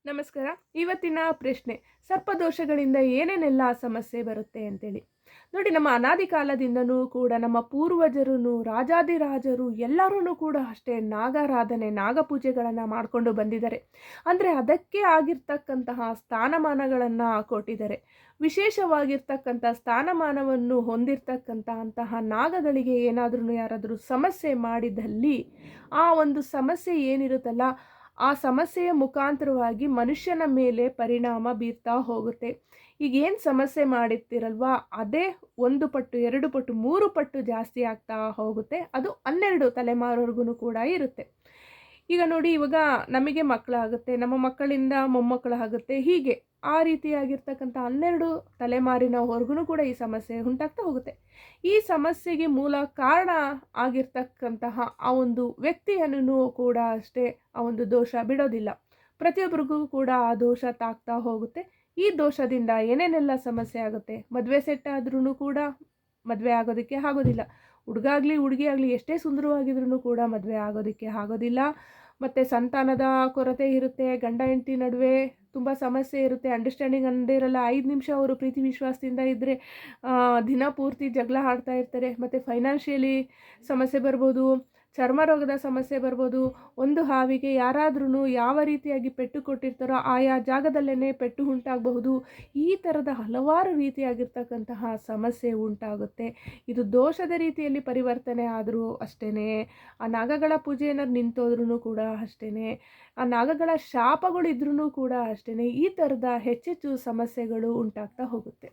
ನಮಸ್ಕಾರ. ಇವತ್ತಿನ ಪ್ರಶ್ನೆ ಸರ್ಪದೋಷಗಳಿಂದ ಏನೇನೆಲ್ಲ ಸಮಸ್ಯೆ ಬರುತ್ತೆ ಅಂತೇಳಿ. ನೋಡಿ, ನಮ್ಮ ಅನಾದಿ ಕಾಲದಿಂದನೂ ಕೂಡ ನಮ್ಮ ಪೂರ್ವಜರು ರಾಜಾದಿರಾಜರು ಎಲ್ಲರೂ ಕೂಡ ಅಷ್ಟೇ ನಾಗಾರಾಧನೆ ನಾಗಪೂಜೆಗಳನ್ನು ಮಾಡಿಕೊಂಡು ಬಂದಿದ್ದಾರೆ. ಅಂದರೆ ಅದಕ್ಕೆ ಆಗಿರ್ತಕ್ಕಂತಹ ಸ್ಥಾನಮಾನಗಳನ್ನು ಕೊಟ್ಟಿದ್ದಾರೆ. ವಿಶೇಷವಾಗಿರ್ತಕ್ಕಂಥ ಸ್ಥಾನಮಾನವನ್ನು ಹೊಂದಿರತಕ್ಕಂತಹ ನಾಗಗಳಿಗೆ ಏನಾದ್ರೂ ಯಾರಾದರೂ ಸಮಸ್ಯೆ ಮಾಡಿದಲ್ಲಿ ಆ ಒಂದು ಸಮಸ್ಯೆ ಏನಿರುತ್ತಲ್ಲ, ಆ ಸಮಸ್ಯೆಯ ಮುಖಾಂತರವಾಗಿ ಮನುಷ್ಯನ ಮೇಲೆ ಪರಿಣಾಮ ಬೀರ್ತಾ ಹೋಗುತ್ತೆ. ಈಗ ಏನು ಸಮಸ್ಯೆ ಮಾಡಿರ್ತೀರಲ್ವಾ, ಅದೇ 1 ಪಟ್ಟು 2 ಪಟ್ಟು 3 ಪಟ್ಟು ಜಾಸ್ತಿ ಆಗ್ತಾ ಹೋಗುತ್ತೆ. ಅದು 12 ತಲೆಮಾರುವರೆಗೂ ಕೂಡ ಇರುತ್ತೆ. ಈಗ ನೋಡಿ, ಇವಾಗ ನಮಗೆ ಮಕ್ಕಳಾಗುತ್ತೆ, ನಮ್ಮ ಮಕ್ಕಳಿಂದ ಮೊಮ್ಮಕ್ಕಳಾಗುತ್ತೆ, ಹೀಗೆ ಆ ರೀತಿಯಾಗಿರ್ತಕ್ಕಂಥ 12 ತಲೆಮಾರಿನವರೆಗೂ ಕೂಡ ಈ ಸಮಸ್ಯೆ ಉಂಟಾಗ್ತಾ ಹೋಗುತ್ತೆ. ಈ ಸಮಸ್ಯೆಗೆ ಮೂಲ ಕಾರಣ ಆಗಿರ್ತಕ್ಕಂತಹ ಆ ಒಂದು ವ್ಯಕ್ತಿಯನ್ನು ಕೂಡ ಅಷ್ಟೇ ಆ ಒಂದು ದೋಷ ಬಿಡೋದಿಲ್ಲ. ಪ್ರತಿಯೊಬ್ಬರಿಗೂ ಕೂಡ ಆ ದೋಷ ತಾಗ್ತಾ ಹೋಗುತ್ತೆ. ಈ ದೋಷದಿಂದ ಏನೇನೆಲ್ಲ ಸಮಸ್ಯೆ ಆಗುತ್ತೆ. ಮದುವೆ ಸೆಟ್ ಆದ್ರೂ ಕೂಡ ಮದುವೆ ಆಗೋದಕ್ಕೆ ಆಗೋದಿಲ್ಲ. ಹುಡುಗಾಗಲಿ ಹುಡುಗಿ ಆಗಲಿ ಎಷ್ಟೇ ಸುಂದರವಾಗಿದ್ರೂ ಕೂಡ ಮದುವೆ ಆಗೋದಕ್ಕೆ ಆಗೋದಿಲ್ಲ. ಮತ್ತು ಸಂತಾನದ ಕೊರತೆ ಇರುತ್ತೆ. ಗಂಡ ಹೆಂಡತಿ ನಡುವೆ ತುಂಬ ಸಮಸ್ಯೆ ಇರುತ್ತೆ. ಅಂಡರ್ಸ್ಟ್ಯಾಂಡಿಂಗ್ ಅಂದಿರಲ್ಲ. 5 ನಿಮಿಷ ಅವರು ಪ್ರೀತಿ ವಿಶ್ವಾಸದಿಂದ ಇದ್ದರೆ ದಿನ ಪೂರ್ತಿ ಜಗಳ ಆಡ್ತಾ ಇರ್ತಾರೆ. ಮತ್ತು ಫೈನಾನ್ಷಿಯಲಿ ಸಮಸ್ಯೆ ಬರ್ಬೋದು, ಚರ್ಮ ರೋಗದ ಸಮಸ್ಯೆ ಬರ್ಬೋದು. ಒಂದು ಹಾವಿಗೆ ಯಾರಾದ್ರೂ ಯಾವ ರೀತಿಯಾಗಿ ಪೆಟ್ಟು ಕೊಟ್ಟಿರ್ತಾರೋ ಆಯಾ ಜಾಗದಲ್ಲೇ ಪೆಟ್ಟು ಉಂಟಾಗಬಹುದು. ಈ ಥರದ ಹಲವಾರು ರೀತಿಯಾಗಿರ್ತಕ್ಕಂತಹ ಸಮಸ್ಯೆ ಉಂಟಾಗುತ್ತೆ. ಇದು ದೋಷದ ರೀತಿಯಲ್ಲಿ ಪರಿವರ್ತನೆ ಆದರೂ ಅಷ್ಟೇ, ಆ ನಾಗಗಳ ಪೂಜೆ ಏನಾದ್ರು ನಿಂತೋದ್ರೂ ಕೂಡ ಅಷ್ಟೇ, ಆ ನಾಗಗಳ ಶಾಪಗಳು ಇದ್ರೂ ಕೂಡ ಅಷ್ಟೇ, ಈ ಥರದ ಹೆಚ್ಚೆಚ್ಚು ಸಮಸ್ಯೆಗಳು ಉಂಟಾಗ್ತಾ ಹೋಗುತ್ತೆ.